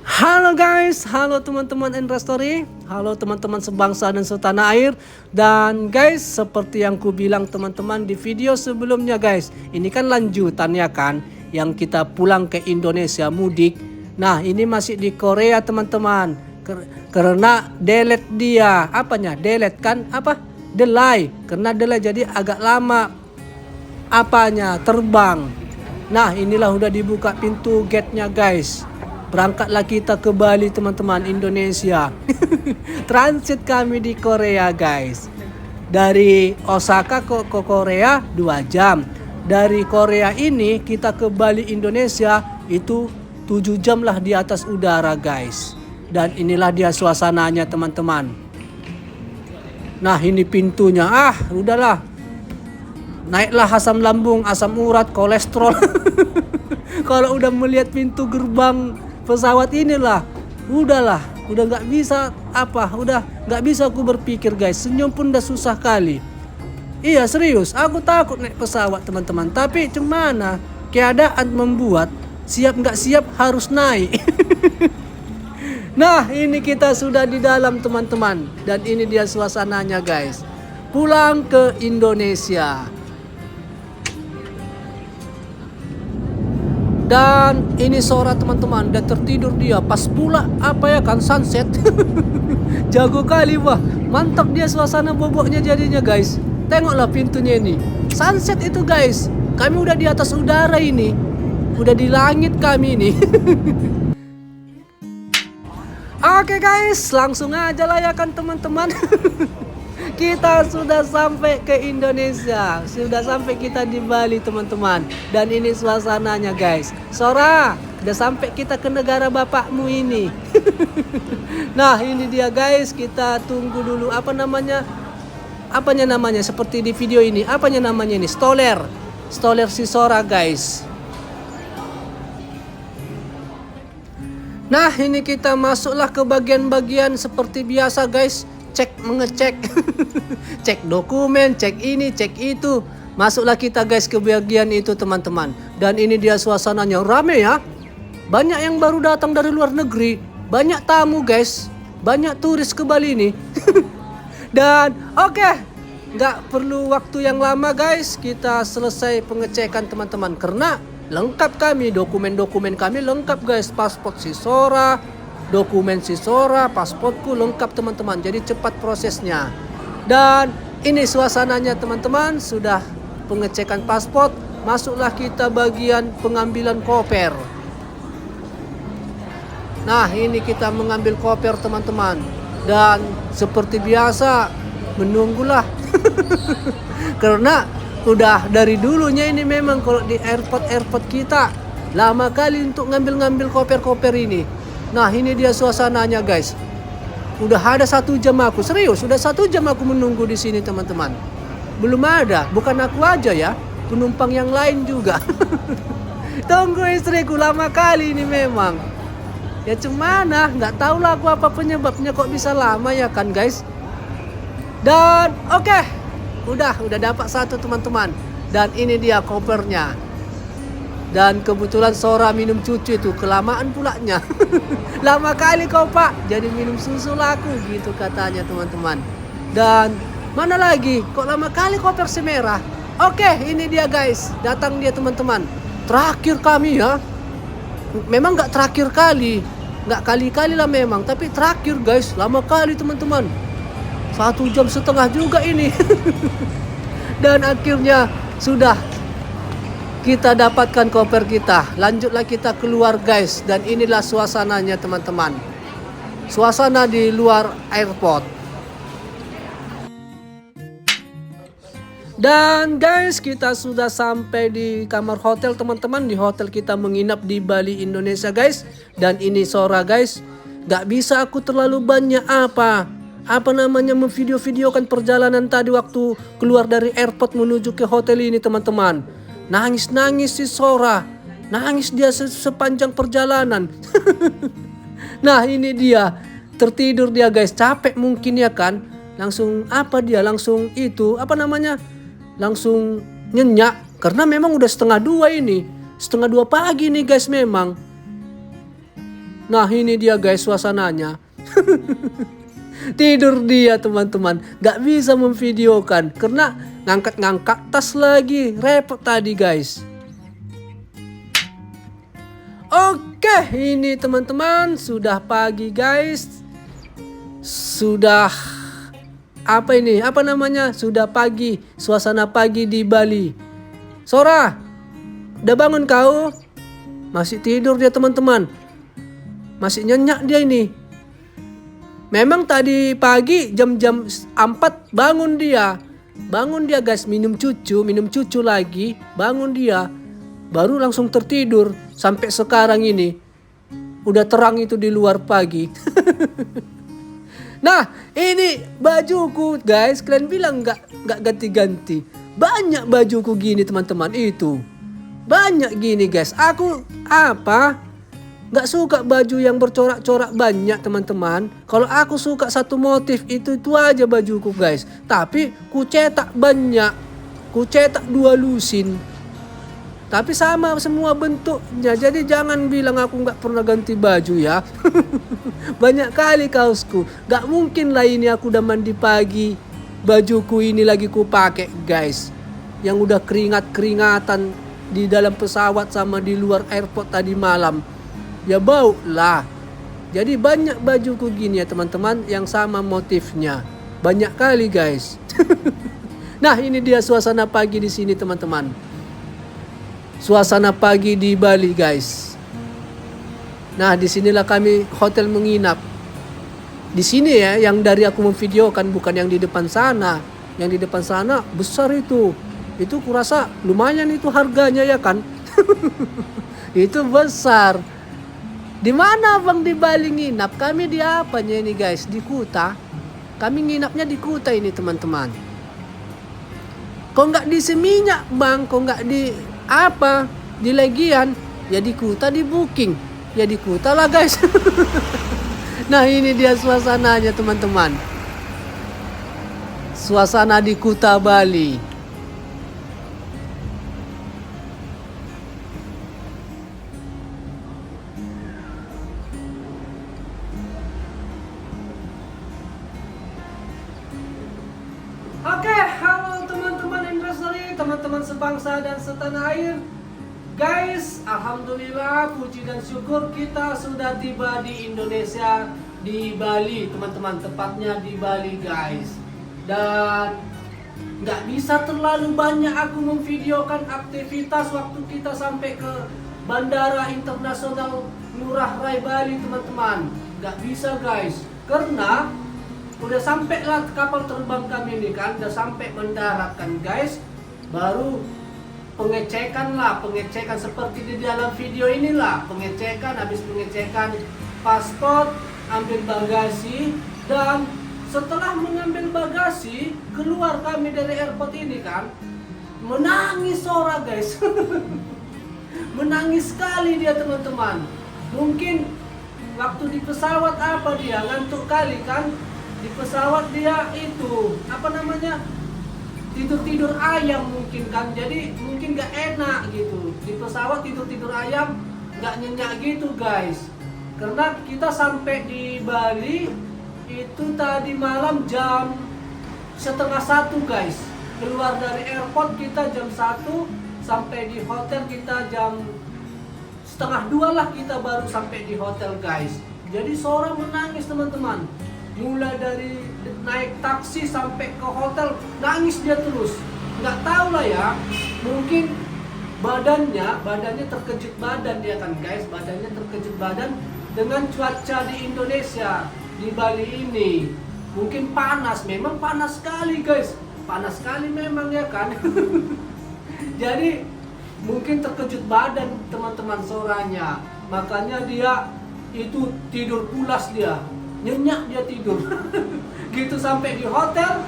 Halo guys, halo teman-teman Indra-Story, halo teman-teman sebangsa dan setanah air. Dan guys, seperti yang ku bilang teman-teman di video sebelumnya guys, ini kan lanjutan ya kan, yang kita pulang ke Indonesia mudik. Nah ini masih di Korea teman-teman, karena delete dia, apanya, delete kan, apa, delay, karena delay jadi agak lama apanya, terbang. Nah inilah udah dibuka pintu gate-nya guys. Berangkatlah kita ke Bali teman-teman, Indonesia. Transit kami di Korea guys. Dari Osaka ke Korea 2 jam. Dari Korea ini kita ke Bali Indonesia itu 7 jam lah di atas udara guys. Dan inilah dia suasananya teman-teman. Nah ini pintunya, udahlah. Naiklah asam lambung, asam urat, kolesterol. Kalau udah melihat pintu gerbang pesawat inilah, udah nggak bisa udah nggak bisa aku berpikir guys, senyum pun udah susah kali. Iya serius, aku takut naik pesawat teman-teman, tapi cuman keadaan membuat siap nggak siap harus naik. Nah ini kita sudah di dalam teman-teman, dan ini dia suasananya guys, pulang ke Indonesia. Dan ini Sora teman-teman, udah tertidur dia pas pula sunset. Jago kali, wah mantap dia suasana boboknya jadinya guys. Tengoklah pintunya ini, sunset itu guys. Kami udah di atas udara ini, udah di langit kami ini. Oke guys, langsung aja lah ya kan teman-teman. Kita sudah sampai ke Indonesia, sudah sampai kita di Bali teman-teman. Dan ini suasananya guys. Sora, udah sampai kita ke negara bapakmu ini. Nah ini dia guys, kita tunggu dulu apanya namanya seperti di video ini. Apanya namanya ini? Stoller si Sora guys. Nah ini kita masuklah ke bagian-bagian seperti biasa guys. Mengecek cek dokumen, cek ini, cek itu. Masuklah kita guys ke bagian itu teman-teman. Dan ini dia suasananya, rame ya. Banyak yang baru datang dari luar negeri, banyak tamu guys, banyak turis ke Bali ini. Dan oke, nggak perlu waktu yang lama guys, kita selesai pengecekan teman-teman. Karena lengkap kami, dokumen-dokumen kami lengkap guys. Paspor si Sora, dokumen si Sora, pasportku lengkap teman-teman. Jadi cepat prosesnya. Dan ini suasananya teman-teman, sudah pengecekan paspor. Masuklah kita bagian pengambilan koper. Nah ini kita mengambil koper teman-teman. Dan seperti biasa menunggulah. Karena udah dari dulunya ini memang kalau di airport kita lama kali untuk ngambil koper-koper ini. Nah ini dia suasananya guys. Udah ada 1 jam aku, serius udah 1 jam aku menunggu di sini teman-teman. Belum ada, bukan aku aja ya, penumpang yang lain juga. Tunggu istriku lama kali ini memang. Ya cemana, nggak tahu lah aku apa penyebabnya kok bisa lama ya kan guys. Dan oke, udah dapat 1 teman-teman. Dan ini dia kopernya. Dan kebetulan Sora minum cucu itu, kelamaan pulanya. Lama kali kau pak, jadi minum susu laku gitu katanya teman-teman. Dan mana lagi, kok lama kali koper si merah. Oke ini dia guys, datang dia teman-teman. Terakhir kami ya, memang gak terakhir kali, gak kali-kali lah memang, tapi terakhir guys, lama kali teman-teman. 1,5 jam juga ini. Dan akhirnya sudah kita dapatkan koper kita. Lanjutlah kita keluar guys. Dan inilah suasananya teman-teman. Suasana di luar airport. Dan guys, kita sudah sampai di kamar hotel teman-teman. Di hotel kita menginap di Bali Indonesia guys. Dan ini Sora guys. Gak bisa aku terlalu banyak memvideo-videokan perjalanan tadi waktu keluar dari airport menuju ke hotel ini teman-teman. Nangis si Sora. Nangis dia sepanjang perjalanan. Nah ini dia, tertidur dia guys, capek mungkin ya kan. Langsung langsung nyenyak. Karena memang udah 1:30 ini, 1:30 pagi nih guys memang. Nah ini dia guys suasananya. Tidur dia teman-teman. Gak bisa memvideokan karena ngangkat-ngangkat tas lagi. Repot tadi guys. Oke, ini teman-teman sudah pagi guys. Sudah apa ini? Apa namanya? Sudah pagi, suasana pagi di Bali. Sora, udah bangun kau? Masih tidur dia teman-teman. Masih nyenyak dia ini. Memang tadi pagi jam-jam 4 bangun dia. Bangun dia guys, minum cucu lagi. Bangun dia. Baru langsung tertidur. Sampai sekarang ini. Udah terang itu di luar pagi. Nah, ini bajuku guys. Kalian bilang nggak ganti-ganti. Banyak bajuku gini teman-teman itu. Banyak gini guys. Aku nggak suka baju yang bercorak-corak banyak teman-teman. Kalau aku suka satu motif itu aja bajuku guys. Tapi ku cetak banyak. Ku cetak 2 lusin. Tapi sama semua bentuknya. Jadi jangan bilang aku nggak pernah ganti baju ya. Banyak kali kaosku. Nggak mungkin lah ini aku udah mandi pagi. Bajuku ini lagi ku pakai guys. Yang udah keringat-keringatan di dalam pesawat sama di luar airport tadi malam. Ya bau lah. Jadi banyak bajuku gini ya teman-teman. Yang sama motifnya. Banyak kali guys. Nah ini dia suasana pagi di sini teman-teman. Suasana pagi di Bali guys. Nah disinilah kami hotel menginap. Di sini ya yang dari aku memvideokan, bukan yang di depan sana. Yang di depan sana besar itu. Itu kurasa lumayan itu harganya ya kan. Itu besar. Di mana bang di Bali nginap? Kami di apanya ini guys? Di Kuta. Kami nginapnya di Kuta ini teman-teman. Kok nggak di Seminyak bang? Kok nggak di apa? Di Legian? Ya di Kuta di booking. Ya di Kuta lah guys. Nah ini dia suasananya teman-teman. Suasana di Kuta Bali. Oke, halo teman-teman Industri, teman-teman sebangsa dan setanah air. Guys, alhamdulillah, puji dan syukur kita sudah tiba di Indonesia, di Bali, teman-teman. Tepatnya di Bali, guys. Dan nggak bisa terlalu banyak aku memvideokan aktivitas waktu kita sampai ke Bandara Internasional Ngurah Rai Bali, teman-teman. Nggak bisa, guys. Karena udah sampai lah kapal terbang kami ini kan, udah sampai mendarat kan guys. Baru pengecekan seperti di dalam video inilah. Pengecekan, habis pengecekan paspor, ambil bagasi. Dan setelah mengambil bagasi, keluar kami dari airport ini kan, menangis Sora guys. Menangis sekali dia teman-teman. Mungkin waktu di pesawat apa dia, ngantuk kali kan. Di pesawat dia itu apa namanya, tidur ayam mungkin kan, jadi mungkin gak enak gitu di pesawat, tidur ayam, gak nyenyak gitu guys. Karena kita sampai di Bali itu tadi malam jam 12:30 guys. Keluar dari airport kita jam 1, sampai di hotel kita jam 1:30 lah kita baru sampai di hotel guys. Jadi Sora menangis teman-teman. Mulai dari naik taksi sampai ke hotel, nangis dia terus. Nggak tahu lah ya, mungkin badannya terkejut badan dia kan guys. Badannya terkejut badan dengan cuaca di Indonesia, di Bali ini. Mungkin panas, memang panas sekali guys. Panas sekali memang ya kan. Jadi mungkin terkejut badan teman-teman Soranya. Makanya dia itu tidur pulas dia. Nyenyak dia tidur. Gitu sampai di hotel,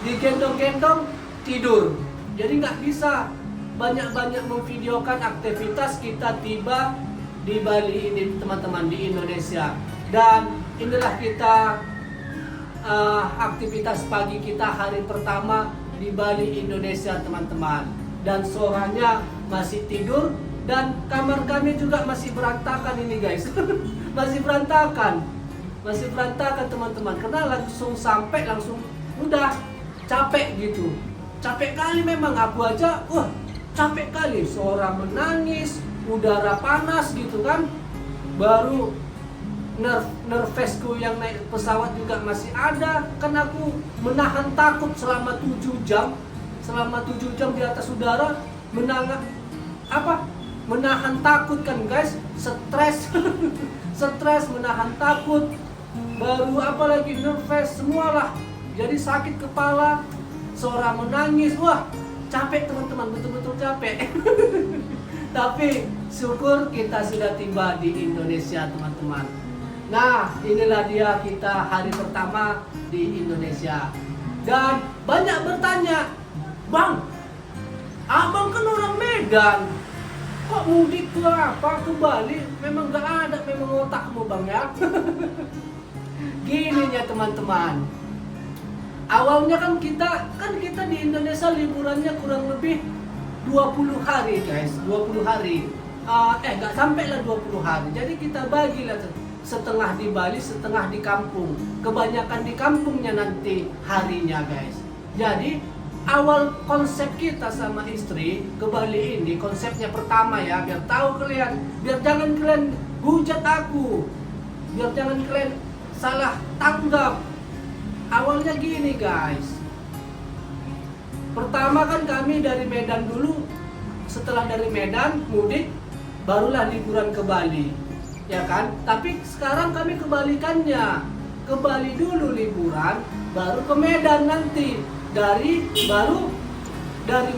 digendong-gendong, tidur. Jadi nggak bisa banyak-banyak memvideokan aktivitas kita tiba di Bali ini teman-teman, di Indonesia. Dan inilah kita aktivitas pagi kita hari pertama di Bali Indonesia teman-teman. Dan Soranya masih tidur Dan kamar kami juga masih berantakan ini guys. Masih berantakan teman-teman, karena langsung sampai langsung udah capek gitu. Capek kali memang, aku aja capek kali, suara menangis, udara panas gitu kan. Baru nervesku yang naik pesawat juga masih ada, kan aku menahan takut selama 7 jam. Selama 7 jam di atas udara, menahan takut kan guys, stres. Stres, menahan takut, baru apalagi nervous, semualah. Jadi sakit kepala, suara menangis, capek teman-teman, betul-betul capek. Tapi syukur kita sudah tiba di Indonesia teman-teman. Nah, inilah dia kita hari pertama di Indonesia. Dan banyak bertanya, "Bang, abang kan orang Medan, kok mudik ke Bali? Memang gak ada memang otakmu bang ya?" Gininya teman-teman, awalnya kan kita di Indonesia liburannya kurang lebih 20 hari guys, 20 hari. Gak sampai lah 20 hari. Jadi kita bagilah setengah di Bali, setengah di kampung. Kebanyakan di kampungnya nanti harinya guys. Jadi awal konsep kita sama istri ke Bali ini, konsepnya pertama ya, biar tahu kalian, biar jangan kalian hujat aku, biar jangan kalian salah tanggap. Awalnya gini guys, pertama kan kami dari Medan dulu, setelah dari Medan mudik, barulah liburan ke Bali, ya kan? Tapi sekarang kami kebalikannya, ke Bali dulu liburan, baru ke Medan nanti. Dari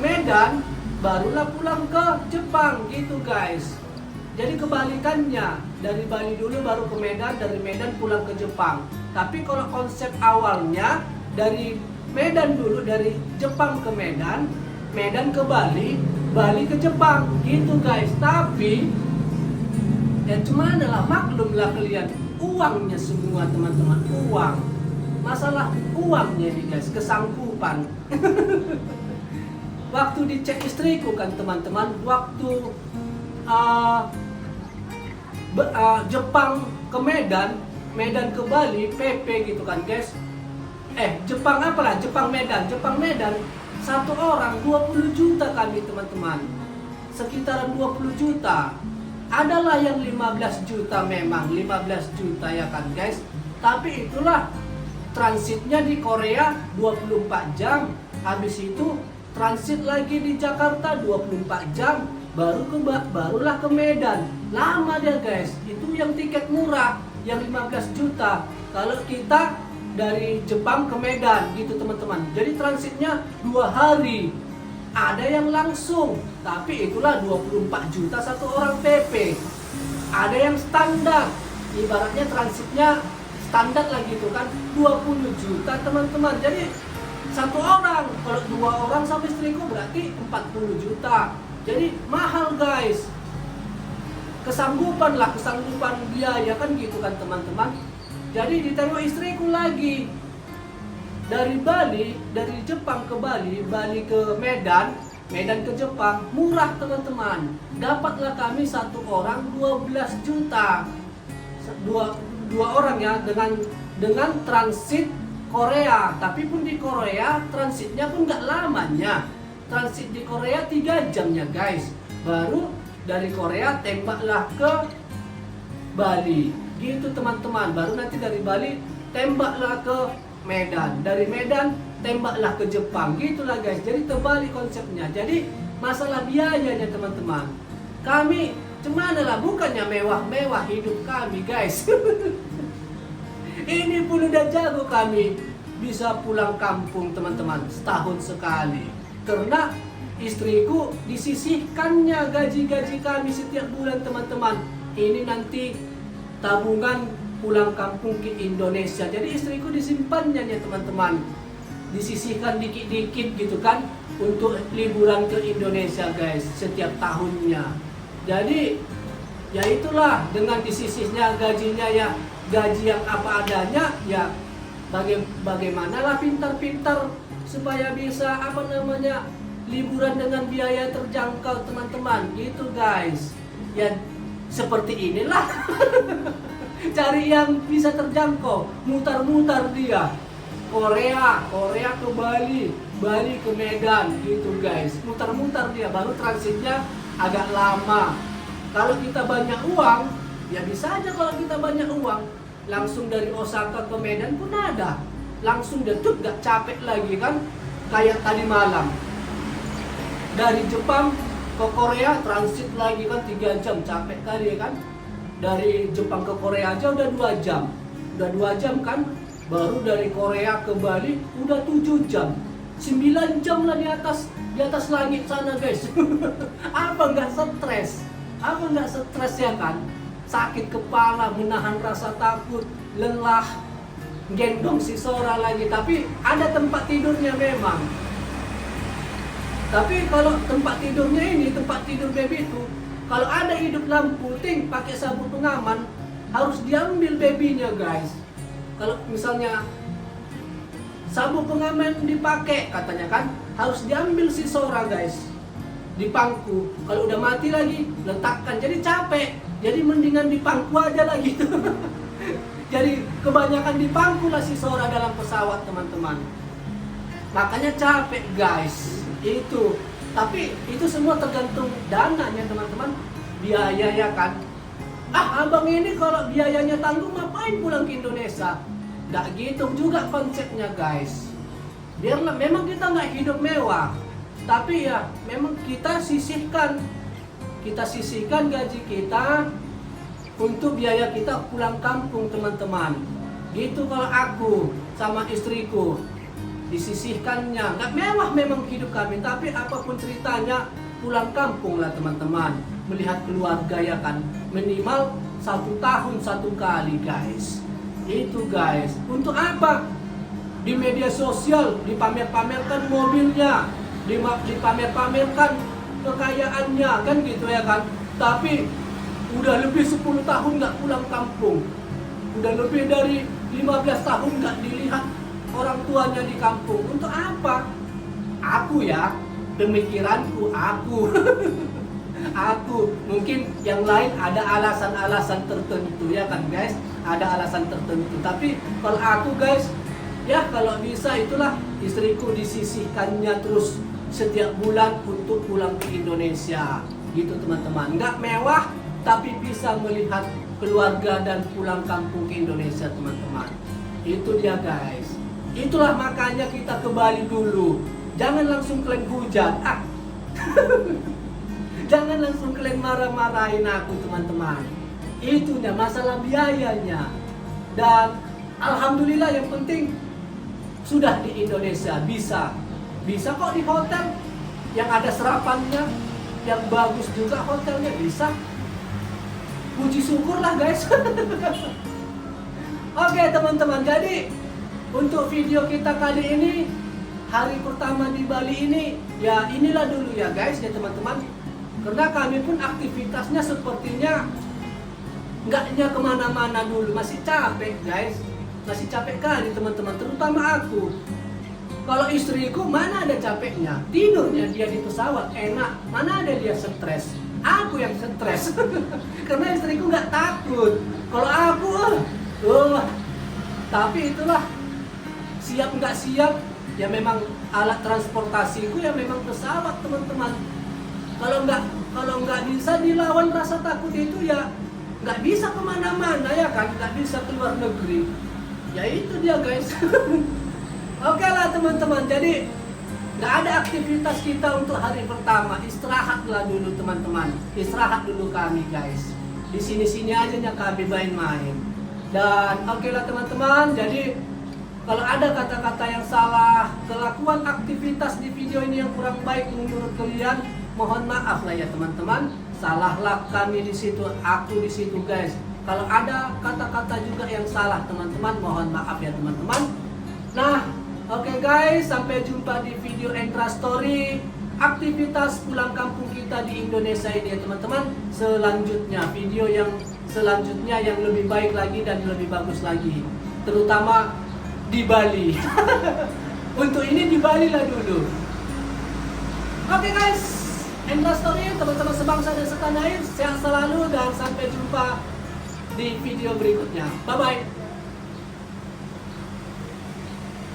Medan barulah pulang ke Jepang gitu guys. Jadi kebalikannya, dari Bali dulu baru ke Medan, dari Medan pulang ke Jepang. Tapi kalau konsep awalnya dari Medan dulu, dari Jepang ke Medan, Medan ke Bali, Bali ke Jepang gitu guys. Tapi ya cuman lah, maklumlah kalian, uangnya semua teman-teman, uang. Masalah uangnya nih guys, kesanggupan. Waktu dicek istriku kan teman-teman, waktu Jepang ke Medan, Medan ke Bali, PP gitu kan guys. Jepang Medan, satu orang 20 juta kami teman-teman. Sekitaran 20 juta. Adalah yang 15 juta memang, 15 juta ya kan guys. Tapi itulah transitnya di Korea 24 jam. Habis itu transit lagi di Jakarta 24 jam. Barulah ke Medan. Lama dia guys. Itu yang tiket murah, yang 15 juta. Kalau kita dari Jepang ke Medan gitu teman-teman. Jadi transitnya 2 hari. Ada yang langsung, tapi itulah 24 juta satu orang PP. Ada yang standar, ibaratnya transitnya standar lagi itu kan 20 juta teman-teman. Jadi satu orang, kalau 2 orang sama istriku berarti 40 juta. Jadi mahal guys. Kesanggupan biaya kan gitu kan teman-teman. Jadi ditengok istriku lagi. Dari Jepang ke Bali, Bali ke Medan, Medan ke Jepang, murah teman-teman. Dapatlah kami satu orang 12 juta. Dua orang ya, dengan transit Korea. Tapi pun di Korea transitnya pun nggak lamanya. Transit di Korea 3 jamnya guys. Baru dari Korea tembaklah ke Bali. Gitu teman-teman. Baru nanti dari Bali tembaklah ke Medan. Dari Medan tembaklah ke Jepang. Gitulah guys. Jadi terbalik konsepnya. Jadi masalah biayanya teman-teman. Kami cemana lah, bukannya mewah-mewah hidup kami guys. Ini pun udah jago kami bisa pulang kampung teman-teman setahun sekali. Karena istriku disisihkannya gaji-gaji kami setiap bulan teman-teman. Ini nanti tabungan pulang kampung ke Indonesia. Jadi istriku disimpannya nih teman-teman. Disisihkan dikit-dikit gitu kan untuk liburan ke Indonesia guys setiap tahunnya. Jadi ya itulah, dengan disisihnya gajinya ya gaji yang apa adanya ya, bagaimanalah pintar-pintar supaya bisa liburan dengan biaya terjangkau teman-teman, gitu guys. Ya seperti inilah. Cari yang bisa terjangkau, mutar-mutar dia. Korea ke Bali, Bali ke Medan, gitu guys. Mutar-mutar dia, baru transitnya agak lama. Kalau kita banyak uang, ya bisa aja kalau kita banyak uang, langsung dari Osaka ke Medan pun ada. Langsung dia tuh gak capek lagi kan, kayak tadi malam. Dari Jepang ke Korea transit lagi kan 3 jam, capek kali kan. Dari Jepang ke Korea aja udah 2 jam. Udah 2 jam kan, baru dari Korea ke Bali udah 7 jam. 9 jam lah di atas langit sana guys. Apa nggak stres? Apa nggak stres ya kan? Sakit kepala, menahan rasa takut, lelah, gendong si Sora lagi. Tapi ada tempat tidurnya memang. Tapi kalau tempat tidurnya ini, tempat tidur baby itu, kalau ada hidup lampu ting pakai sabuk pengaman, harus diambil babynya guys. Kalau misalnya sabuk pengaman dipakai katanya kan, harus diambil si Sora guys di pangku. Kalau udah mati lagi letakkan, jadi capek, jadi mendingan di pangku aja lagi. Jadi kebanyakan di pangku lah si Sora dalam pesawat teman-teman, makanya capek guys itu. Tapi itu semua tergantung dananya teman-teman, biaya ya kan. Abang ini kalau biayanya tanggung ngapain pulang ke Indonesia? Nggak gitu juga konsepnya guys. Biarlah memang kita nggak hidup mewah, tapi ya memang kita sisihkan gaji kita untuk biaya kita pulang kampung teman-teman. Gitu kalau aku sama istriku, disisihkannya. Nggak mewah memang hidup kami, tapi apapun ceritanya pulang kampung lah teman-teman, melihat keluarga ya kan, minimal 1 tahun 1 kali guys. Itu guys, untuk apa? Di media sosial dipamer-pamerkan mobilnya, dipamer-pamerkan kekayaannya kan gitu ya kan. Tapi udah lebih 10 tahun nggak pulang kampung, udah lebih dari 15 tahun nggak dilihat orang tuanya di kampung. Untuk apa? Aku ya, pemikiranku aku. Aku, mungkin yang lain ada alasan-alasan tertentu ya kan guys, ada alasan tertentu. Tapi kalau aku guys, ya kalau bisa itulah istriku disisihkannya terus setiap bulan untuk pulang ke Indonesia gitu teman-teman. Nggak mewah tapi bisa melihat keluarga dan pulang kampung ke Indonesia teman-teman. Itu dia guys. Itulah makanya kita ke Bali dulu. Jangan langsung kalian hujat. Jangan langsung kalian marah-marahin aku teman-teman. Itunya masalah biayanya. Dan alhamdulillah yang penting sudah di Indonesia bisa kok di hotel yang ada serapannya, yang bagus juga hotelnya bisa. Puji syukurlah guys. Oke teman-teman, jadi untuk video kita kali ini, hari pertama di Bali ini, ya inilah dulu ya guys ya teman-teman. Karena kami pun aktivitasnya sepertinya nggaknya kemana-mana dulu, masih capek guys, masih capek kali teman-teman, terutama aku. Kalau istriku mana ada capeknya, tidurnya dia di pesawat enak, mana ada dia stres. Aku yang stres. Karena istriku nggak takut. Kalau aku, tapi itulah siap nggak siap, ya memang alat transportasiku ya memang pesawat teman-teman. Kalau nggak bisa dilawan rasa takut itu ya nggak bisa kemana-mana ya kan, nggak bisa keluar negeri. Ya itu dia guys. Oke lah teman-teman, jadi nggak ada aktivitas kita untuk hari pertama, istirahatlah dulu teman-teman, istirahat dulu kami guys. Di sini-sini aja ya kami main-main. Dan oke lah teman-teman, jadi kalau ada kata-kata yang salah, kelakuan aktivitas di video ini yang kurang baik menurut kalian, mohon maaf lah ya teman-teman. Salahlah kami di situ, aku di situ guys. Kalau ada kata-kata juga yang salah teman-teman, mohon maaf ya teman-teman. Nah, oke guys, sampai jumpa di video Entra Story aktivitas pulang kampung kita di Indonesia ini ya teman-teman. Selanjutnya, video yang selanjutnya yang lebih baik lagi dan lebih bagus lagi, terutama di Bali. Untuk ini di Bali lah dulu. Oke guys, Endra Story, teman-teman sebangsa dan setanah air, sehat selalu dan sampai jumpa di video berikutnya. Bye bye.